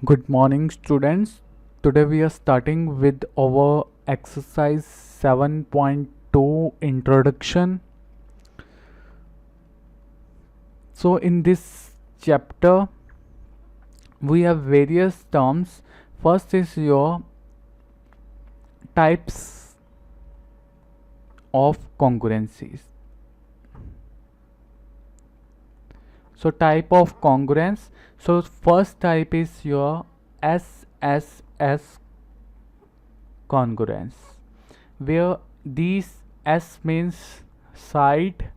Good morning, students. Today we are starting with our exercise 7.2 introduction. So, in this chapter, we have various terms. First is your types of congruencies. So, type of congruence. So, first type is your SSS congruence, where these S means side,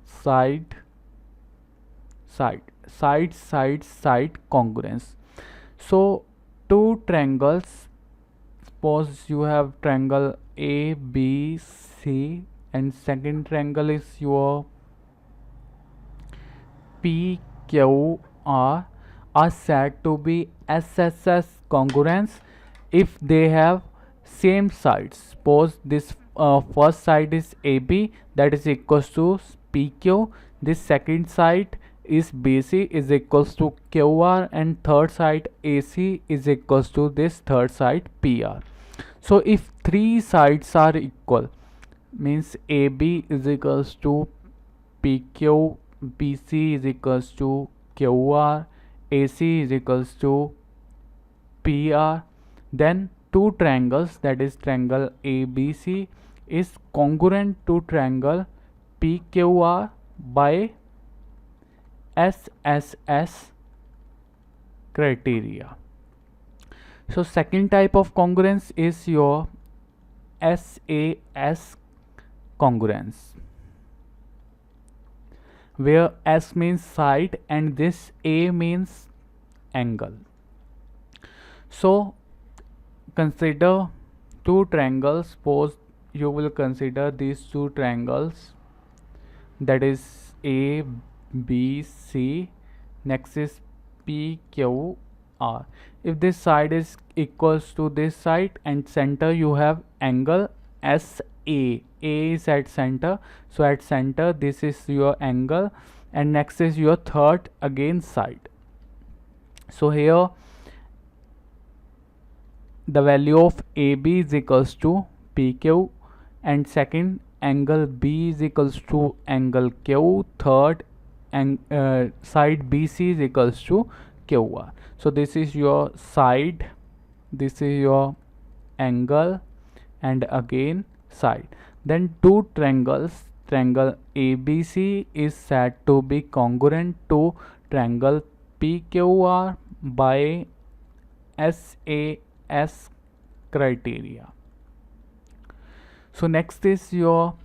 side, side congruence. So two triangles, suppose you have triangle ABC and second triangle is your PQR, are said to be SSS congruence if they have same sides. Suppose this first side is AB, that is equals to PQ. This second side is BC is equals to QR, and third side AC is equals to this third side PR. So if three sides are equal, means AB is equals to PQ, BC is equals to QR, AC is equals to PR, then two triangles, that is triangle ABC is congruent to triangle PQR by SSS criteria. So second type of congruence is your SAS congruence, where S means side and this A means angle. So consider two triangles. Suppose you will consider these two triangles, that is A, B, C. Next is P, Q, R. If this side is equals to this side and center you have angle SA. A is at center, so at center this is your angle, and next is your third again side. So here the value of AB is equals to PQ, and second angle B is equals to angle Q, third and side BC is equals to QR. So this is your side, this is your angle, and again side. Then two triangles, triangle ABC is said to be congruent to triangle PQR by SAS criteria. So next is your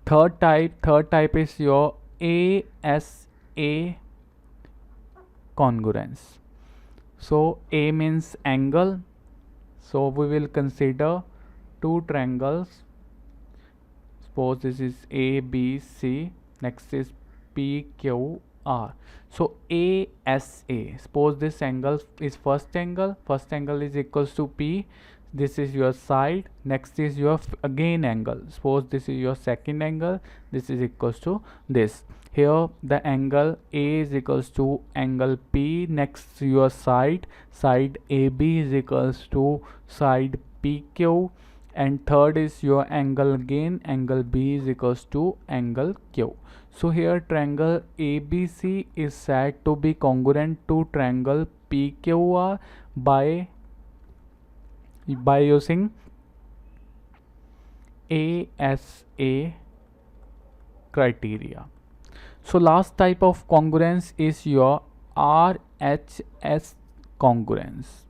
third type is your ASA congruence. So A means angle, so we will consider two triangles. Suppose this is ABC, next is PQR. So ASA, suppose this angle is first angle is equals to P, this is your side, next is your again angle, suppose this is your second angle, this is equals to this. Here the angle A is equals to angle P, next your side AB is equals to side PQ, and third is your angle again, angle B is equals to angle Q. So here triangle ABC is said to be congruent to triangle PQR by using ASA criteria. So last type of congruence is your RHS congruence.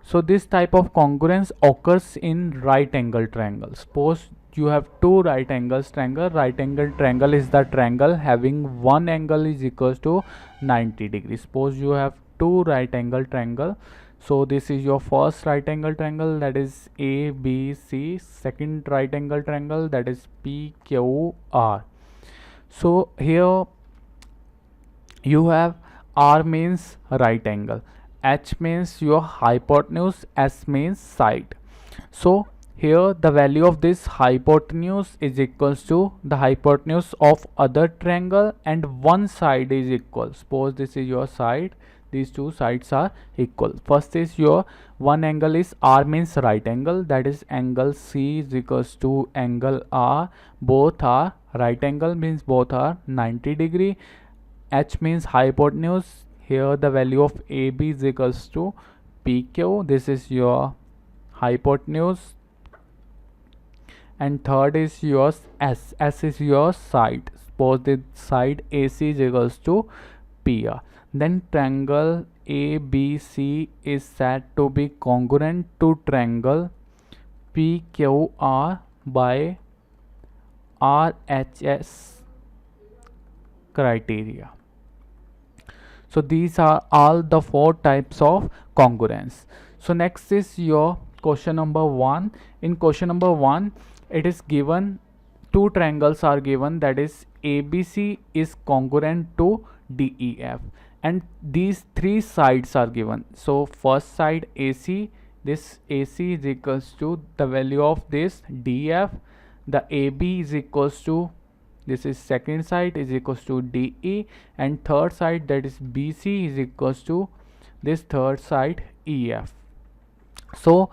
So this type of congruence occurs in right angle triangles. Suppose you have two right angles triangle. Right angle triangle is the triangle having one angle is equals to 90 degrees. Suppose you have two right angle triangle. So this is your first right angle triangle, that is ABC. Second right angle triangle, that is PQR. So here you have R means right angle, H means your hypotenuse, S means side. So Here the value of this hypotenuse is equals to the hypotenuse of other triangle and one side is equal. Suppose this is your side, these two sides are equal. First is your one angle is R means right angle, that is angle C is equals to angle R. Both are right angle means both are 90 degree. H means hypotenuse. Here the value of AB is equals to PQ. This is your hypotenuse. And third is your S. S is your side. Suppose the side AC is equals to PR. Then triangle ABC is said to be congruent to triangle PQR by RHS criteria. So these are all the four types of congruence. So next is your question number 1. In question number 1, it is given two triangles are given, that is ABC is congruent to DEF, and these three sides are given. So first side AC, this AC is equals to the value of this DF, the AB is equals to this is second side is equals to DE, and third side, that is BC, is equals to this third side EF. So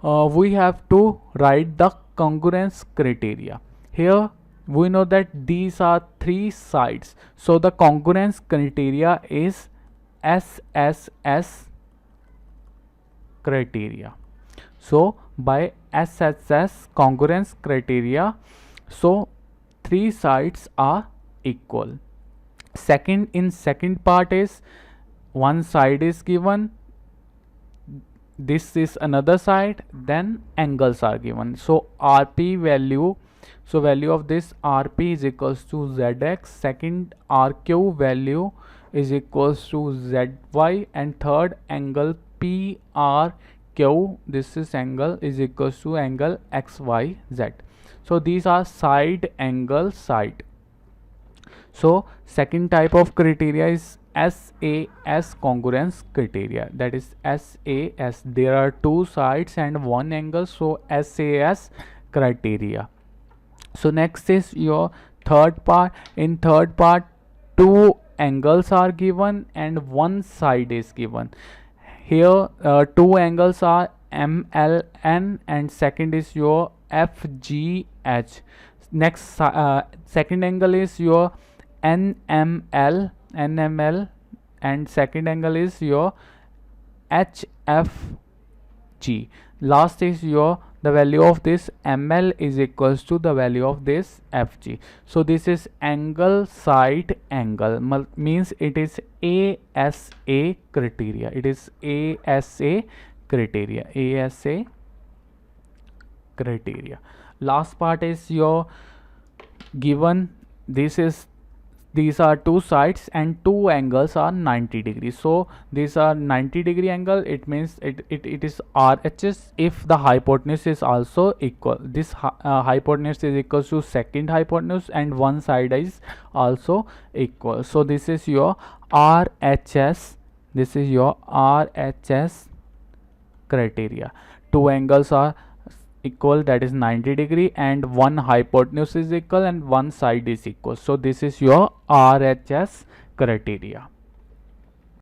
we have to write the congruence criteria. Here we know that these are three sides, so the congruence criteria is SSS criteria. So by SSS congruence criteria, so three sides are equal. In second part is one side is given, this is another side, then angles are given. So RP value, so value of this RP is equals to ZX, second RQ value is equals to ZY, and third angle PRQ, this is angle is equals to angle XYZ. So these are side angle side. So second type of criteria is SAS congruence criteria, that is SAS. There are two sides and one angle, so SAS criteria. So next is your third part. In third part, two angles are given and one side is given. Here two angles are MLN and second is your FGH. Next second angle is your NML and second angle is your HFG. Last is your the value of this ML is equals to the value of this FG. So this is angle side angle, means it is ASA criteria. It is ASA criteria. ASA criteria. Last part is your given, these are two sides and two angles are 90 degrees. So these are 90 degree angle, it means it is RHS if the hypotenuse is also equal. This hypotenuse is equal to second hypotenuse and one side is also equal. So this is your RHS, this is your RHS criteria. Two angles are equal, that is 90 degree, and one hypotenuse is equal and one side is equal. So this is your RHS criteria.